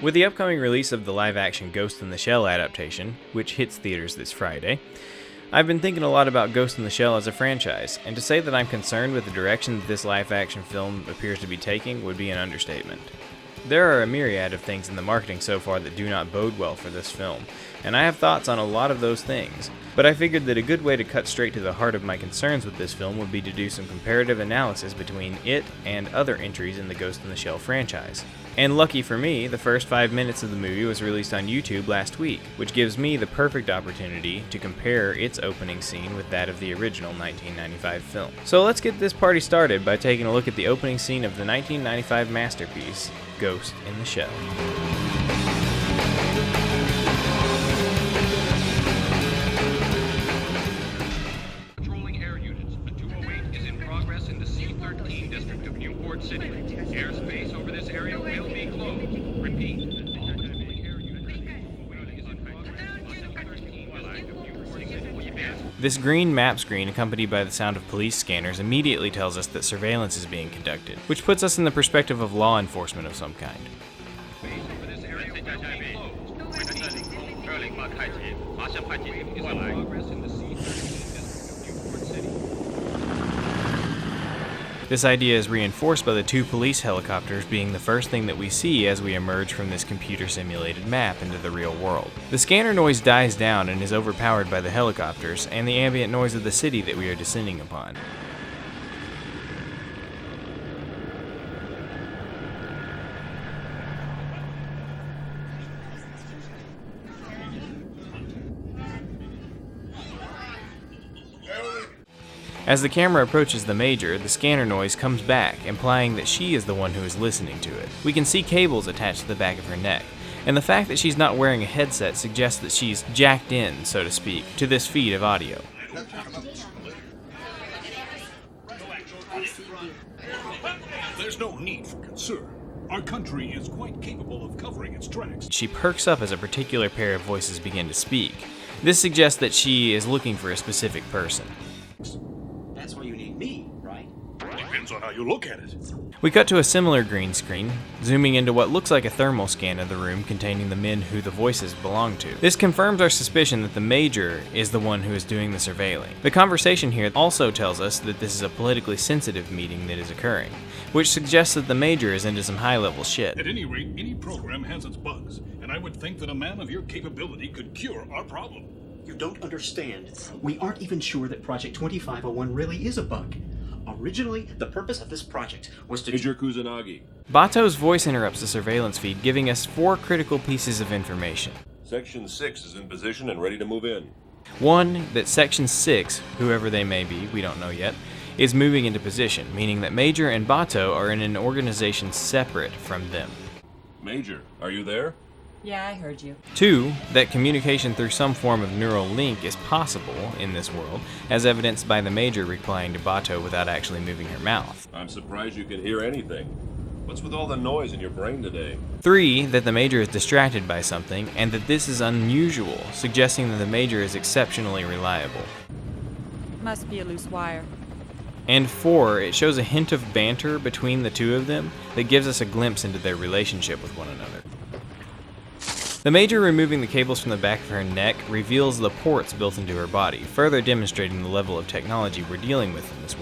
With the upcoming release of the live-action Ghost in the Shell adaptation, which hits theaters this Friday, I've been thinking a lot about Ghost in the Shell as a franchise, and to say that I'm concerned with the direction that this live-action film appears to be taking would be an understatement. There are a myriad of things in the marketing so far that do not bode well for this film, and I have thoughts on a lot of those things, but I figured that a good way to cut straight to the heart of my concerns with this film would be to do some comparative analysis between it and other entries in the Ghost in the Shell franchise. And lucky for me, the first 5 minutes of the movie was released on YouTube last week, which gives me the perfect opportunity to compare its opening scene with that of the original 1995 film. So let's get this party started by taking a look at the opening scene of the 1995 masterpiece, Ghost in the Shell. Patrolling air units, a 208 is in progress in the C-13 district of Newport City. Airspace over this area will be closed. Repeat. All patrolling air units, a 208 is in progress in the C-13 district of Newport City. This green map screen, accompanied by the sound of police scanners, immediately tells us that surveillance is being conducted, which puts us in the perspective of law enforcement of some kind. This idea is reinforced by the 2 police helicopters being the first thing that we see as we emerge from this computer-simulated map into the real world. The scanner noise dies down and is overpowered by the helicopters and the ambient noise of the city that we are descending upon. As the camera approaches the Major, the scanner noise comes back, implying that she is the one who is listening to it. We can see cables attached to the back of her neck, and the fact that she's not wearing a headset suggests that she's jacked in, so to speak, to this feed of audio. There's no need for concern. Our country is quite capable of covering its tracks. She perks up as a particular pair of voices begin to speak. This suggests that she is looking for a specific person. That's why you need me, right? Depends on how you look at it. We cut to a similar green screen, zooming into what looks like a thermal scan of the room containing the men who the voices belong to. This confirms our suspicion that the Major is the one who is doing the surveilling. The conversation here also tells us that this is a politically sensitive meeting that is occurring, which suggests that the Major is into some high-level shit. At any rate, any program has its bugs, and I would think that a man of your capability could cure our problem. You don't understand. We aren't even sure that Project 2501 really is a bug. Originally, the purpose of this project was to... Major Kusanagi. Bato's voice interrupts the surveillance feed, giving us 4 critical pieces of information. Section 6 is in position and ready to move in. 1, that Section 6, whoever they may be, we don't know yet, is moving into position, meaning that Major and Bato are in an organization separate from them. Major, are you there? Yeah, I heard you. 2, that communication through some form of neural link is possible in this world, as evidenced by the Major replying to Bato without actually moving her mouth. I'm surprised you can hear anything. What's with all the noise in your brain today? 3, that the Major is distracted by something, and that this is unusual, suggesting that the Major is exceptionally reliable. Must be a loose wire. And 4, it shows a hint of banter between the 2 of them that gives us a glimpse into their relationship with one another. The Major removing the cables from the back of her neck reveals the ports built into her body, further demonstrating the level of technology we're dealing with in this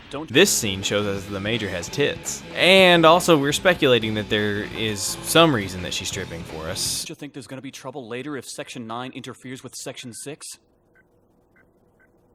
world. This scene shows us that the Major has tits. And also, we're speculating that there is some reason that she's stripping for us. Do you think there's going to be trouble later if Section 9 interferes with Section 6?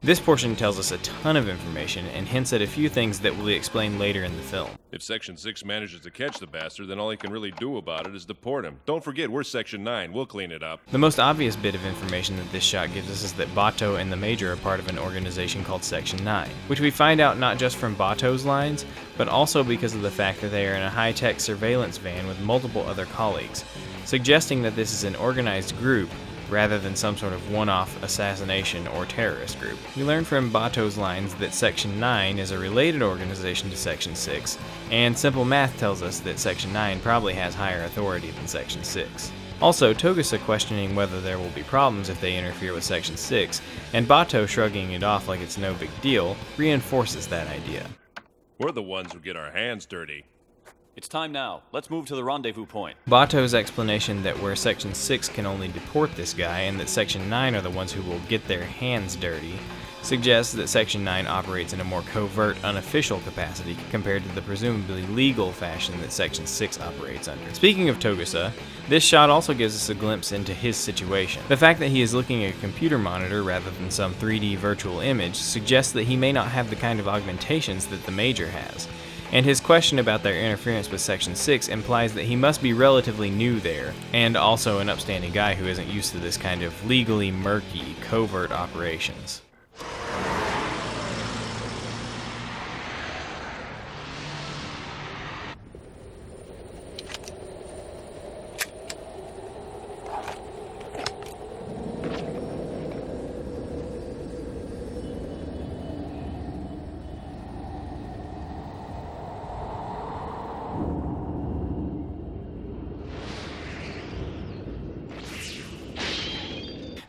This portion tells us a ton of information and hints at a few things that will be explained later in the film. If Section 6 manages to catch the bastard, then all he can really do about it is deport him. Don't forget, we're Section 9. We'll clean it up. The most obvious bit of information that this shot gives us is that Bato and the Major are part of an organization called Section 9, which we find out not just from Bato's lines, but also because of the fact that they are in a high-tech surveillance van with multiple other colleagues, suggesting that this is an organized group rather than some sort of one-off assassination or terrorist group. We learn from Bato's lines that Section 9 is a related organization to Section 6, and simple math tells us that Section 9 probably has higher authority than Section 6. Also, Togusa questioning whether there will be problems if they interfere with Section 6, and Bato shrugging it off like it's no big deal, reinforces that idea. We're the ones who get our hands dirty. It's time now. Let's move to the rendezvous point. Bato's explanation that where Section 6 can only deport this guy and that Section 9 are the ones who will get their hands dirty suggests that Section 9 operates in a more covert, unofficial capacity compared to the presumably legal fashion that Section 6 operates under. Speaking of Togusa, this shot also gives us a glimpse into his situation. The fact that he is looking at a computer monitor rather than some 3D virtual image suggests that he may not have the kind of augmentations that the Major has. And his question about their interference with Section 6 implies that he must be relatively new there, and also an upstanding guy who isn't used to this kind of legally murky, covert operations.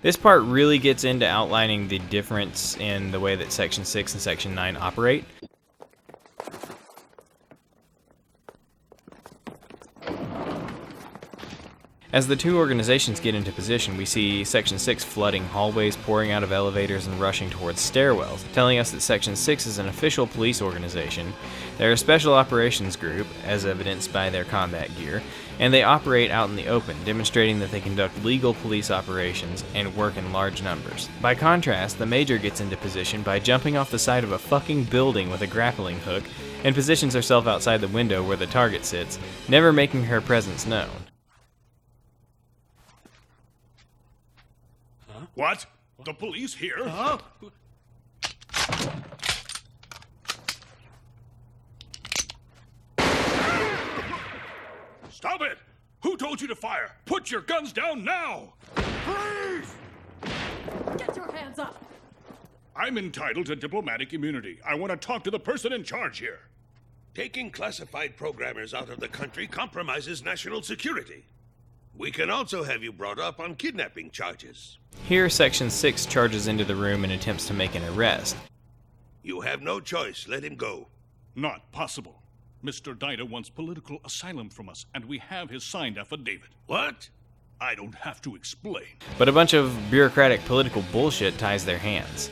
This part really gets into outlining the difference in the way that Section 6 and Section 9 operate. As the two organizations get into position, we see Section 6 flooding hallways, pouring out of elevators, and rushing towards stairwells, telling us that Section 6 is an official police organization. They're a special operations group, as evidenced by their combat gear, and they operate out in the open, demonstrating that they conduct legal police operations and work in large numbers. By contrast, the Major gets into position by jumping off the side of a fucking building with a grappling hook and positions herself outside the window where the target sits, never making her presence known. What? The police here? Stop it! Who told you to fire? Put your guns down now! Freeze! Get your hands up! I'm entitled to diplomatic immunity. I want to talk to the person in charge here. Taking classified programmers out of the country compromises national security. We can also have you brought up on kidnapping charges. Here, Section 6 charges into the room and attempts to make an arrest. You have no choice. Let him go. Not possible. Mr. Dida wants political asylum from us, and we have his signed affidavit. What? I don't have to explain. But a bunch of bureaucratic political bullshit ties their hands.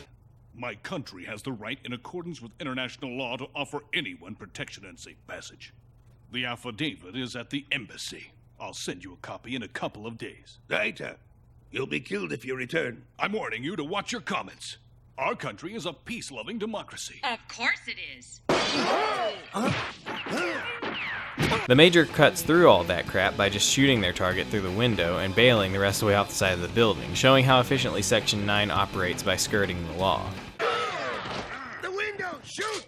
My country has the right, in accordance with international law, to offer anyone protection and safe passage. The affidavit is at the embassy. I'll send you a copy in a couple of days. Dida, you'll be killed if you return. I'm warning you to watch your comments. Our country is a peace-loving democracy. Of course it is. The Major cuts through all that crap by just shooting their target through the window and bailing the rest of the way off the side of the building, showing how efficiently Section 9 operates by skirting the law. The window! Shoot!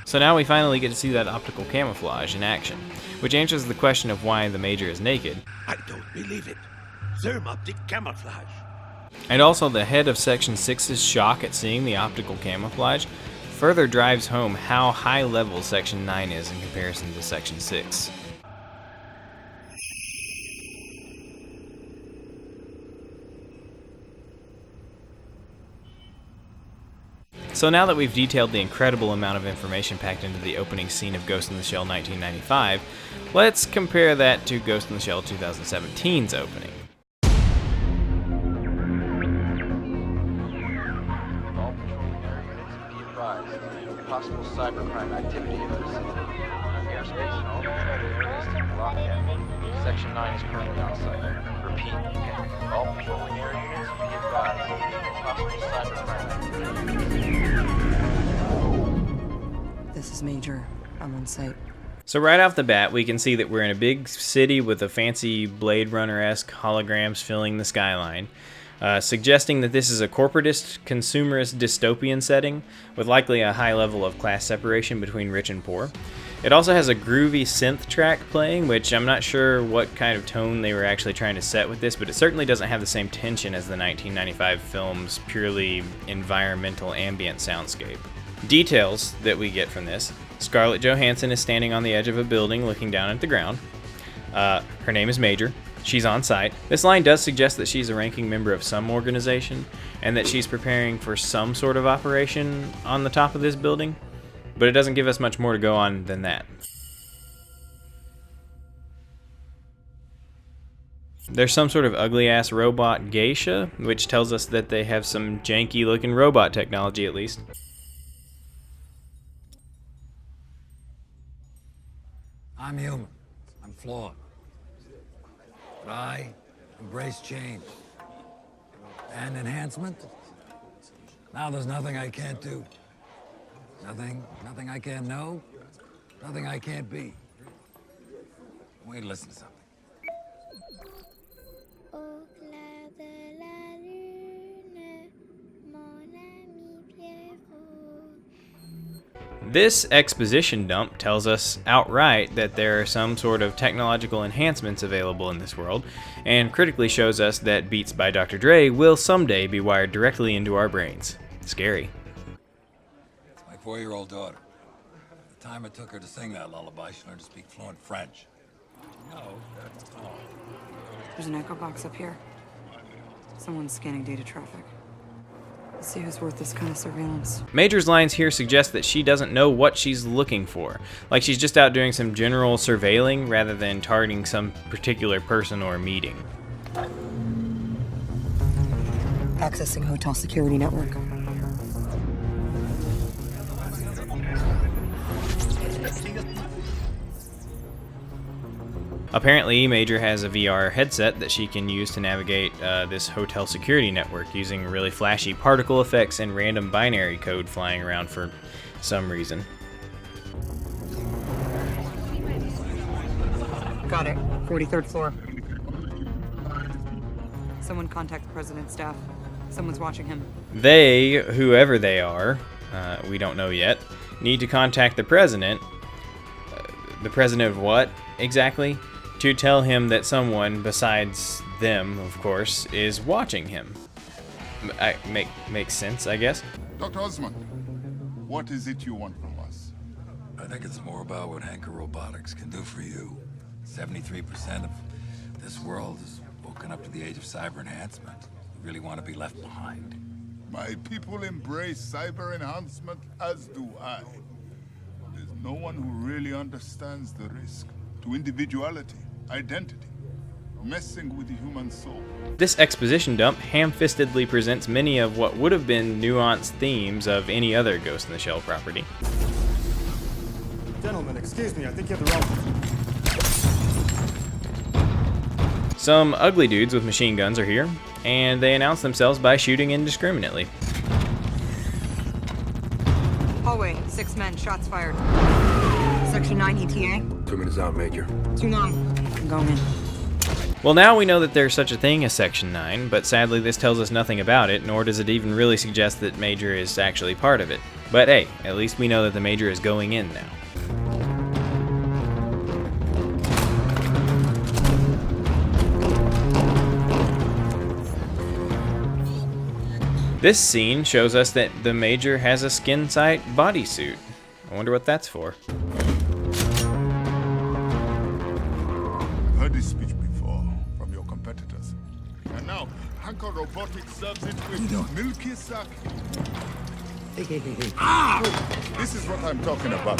So now we finally get to see that optical camouflage in action, which answers the question of why the Major is naked. I don't believe it. Thermoptic camouflage. And also the head of Section 6's shock at seeing the optical camouflage further drives home how high level Section 9 is in comparison to Section 6. So now that we've detailed the incredible amount of information packed into the opening scene of Ghost in the Shell 1995, let's compare that to Ghost in the Shell 2017's opening. All patrolling air units be advised. Possible cybercrime activity in the vicinity. Airspace and all controlled areas to be locked down. Section 9 is currently on site. Repeat. All patrolling air units be advised. Possible cybercrime activity. This is Major. I'm on site. So right off the bat, we can see that we're in a big city with a fancy Blade Runner-esque holograms filling the skyline, suggesting that this is a corporatist, consumerist dystopian setting with likely a high level of class separation between rich and poor. It also has a groovy synth track playing, which I'm not sure what kind of tone they were actually trying to set with this, but it certainly doesn't have the same tension as the 1995 film's purely environmental ambient soundscape. Details that we get from this: Scarlett Johansson is standing on the edge of a building looking down at the ground. Her name is Major. She's on site. This line does suggest that she's a ranking member of some organization and that she's preparing for some sort of operation on the top of this building, but it doesn't give us much more to go on than that. There's some sort of ugly-ass robot geisha, which tells us that they have some janky-looking robot technology at least. I'm human. I'm flawed. But I embrace change. And enhancement? Now there's nothing I can't do. Nothing I can't know. Nothing I can't be. Wait, listen to something. This exposition dump tells us outright that there are some sort of technological enhancements available in this world, and critically shows us that Beats by Dr. Dre will someday be wired directly into our brains. Scary. It's my 4-year-old daughter. The time it took her to sing that lullaby, she learned to speak fluent French. There's an echo box up here. Someone's scanning data traffic. Let's see who's worth this kind of surveillance. Major's lines here suggest that she doesn't know what she's looking for. Like she's just out doing some general surveilling rather than targeting some particular person or meeting. Accessing hotel security network. Apparently, Major has a VR headset that she can use to navigate this hotel security network using really flashy particle effects and random binary code flying around for some reason. Got it. 43rd floor. Someone contact the president's staff. Someone's watching him. They, whoever they are, we don't know yet, need to contact the president. The president of what, exactly? To tell him that someone, besides them, of course, is watching him. Makes sense, I guess. Dr. Osmond, what is it you want from us? I think it's more about what Hanker Robotics can do for you. 73% of this world is woken up to the age of cyber enhancement. You really want to be left behind. My people embrace cyber enhancement, as do I. There's no one who really understands the risk to individuality, identity, messing with the human soul. This exposition dump ham-fistedly presents many of what would have been nuanced themes of any other Ghost in the Shell property. Gentlemen, excuse me, I think you have the wrong one. Some ugly dudes with machine guns are here, and they announce themselves by shooting indiscriminately. Hallway, 6 men, shots fired. Section 9 ETA. 2 minutes out, Major. Too long. I'm going in. Well, now we know that there's such a thing as Section 9, but sadly this tells us nothing about it, nor does it even really suggest that Major is actually part of it. But hey, at least we know that the Major is going in now. This scene shows us that the Major has a skin-tight bodysuit. I wonder what that's for. I've heard this speech before from your competitors. And now, Hanker Robotics serves it with milky sake. This is what I'm talking about.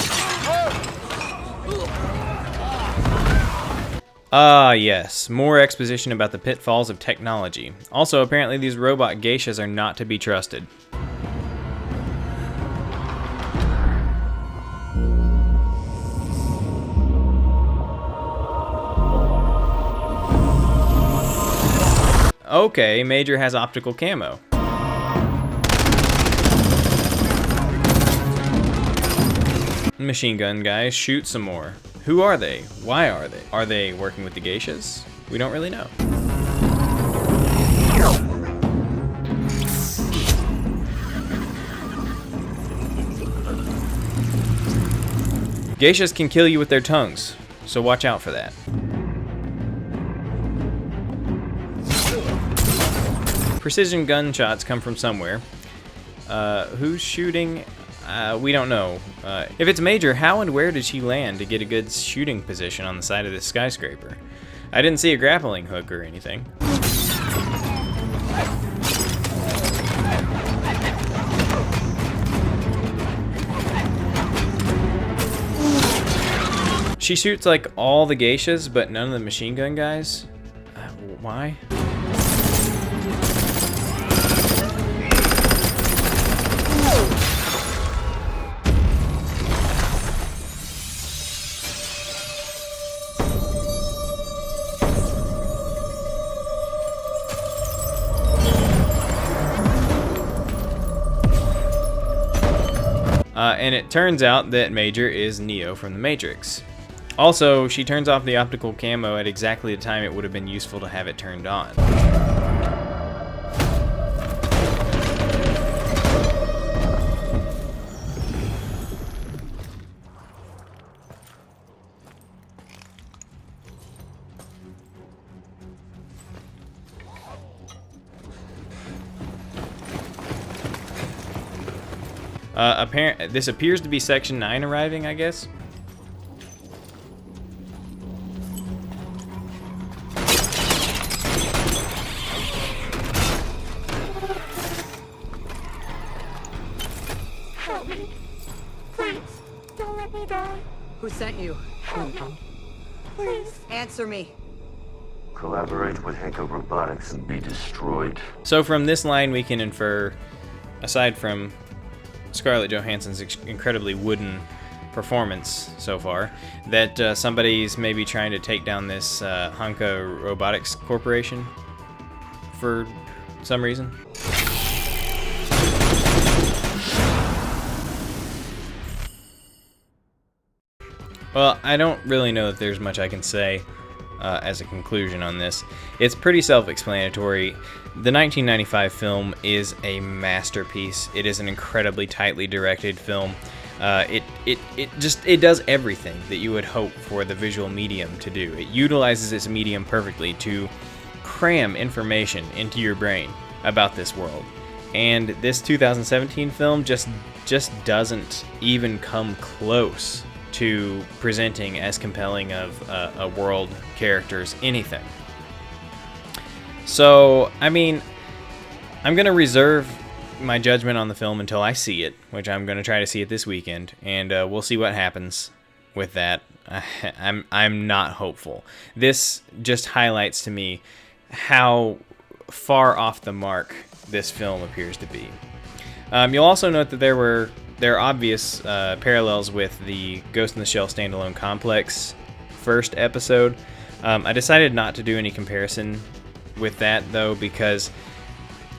Ah, yes. More exposition about the pitfalls of technology. Also, apparently these robot geishas are not to be trusted. Okay, Major has optical camo. Machine gun guys, shoot some more. Who are they? Why are they? Are they working with the geishas? We don't really know. Geishas can kill you with their tongues, so watch out for that. Precision gunshots come from somewhere. Who's shooting? we don't know. If it's Major, how and where did she land to get a good shooting position on the side of this skyscraper? I didn't see a grappling hook or anything. She shoots like all the geishas, but none of the machine gun guys. Why? And it turns out that Major is Neo from The Matrix. Also, she turns off the optical camo at exactly the time it would have been useful to have it turned on. This appears to be Section 9 arriving, I guess. Help me. Please, don't let me die. Who sent you? Please. Answer me. Collaborate with Henko Robotics and be destroyed. So from this line we can infer, aside from Scarlett Johansson's incredibly wooden performance so far, that somebody's maybe trying to take down this Henko Robotics Corporation for some reason. Well, I don't really know that there's much I can say as a conclusion on this. It's pretty self-explanatory. The 1995 film is a masterpiece. It is an incredibly tightly directed film. It does everything that you would hope for the visual medium to do. It utilizes its medium perfectly to cram information into your brain about this world. And this 2017 film just doesn't even come close to presenting as compelling of a world, characters, anything. So, I mean, I'm going to reserve my judgment on the film until I see it, which I'm going to try to see it this weekend, and we'll see what happens with that. I'm not hopeful. This just highlights to me how far off the mark this film appears to be. You'll also note that there are obvious parallels with the Ghost in the Shell standalone complex first episode. I decided not to do any comparison with that though, because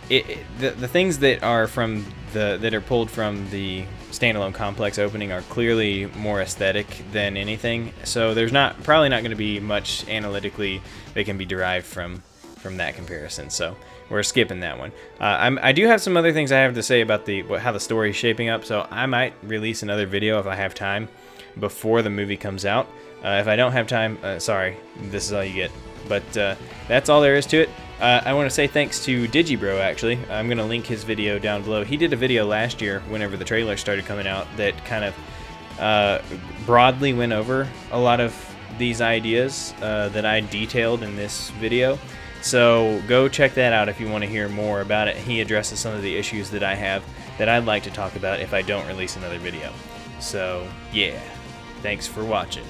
the things that are pulled from the standalone complex opening are clearly more aesthetic than anything. So there's probably not going to be much analytically that can be derived from that comparison. So we're skipping that one. I do have some other things I have to say about how the story is shaping up, so I might release another video if I have time before the movie comes out. If I don't have time, sorry, this is all you get. But that's all there is to it. I want to say thanks to Digibro, actually. I'm going to link his video down below. He did a video last year whenever the trailer started coming out that kind of broadly went over a lot of these ideas that I detailed in this video. So go check that out if you want to hear more about it. He addresses some of the issues that I have that I'd like to talk about if I don't release another video. So yeah, thanks for watching.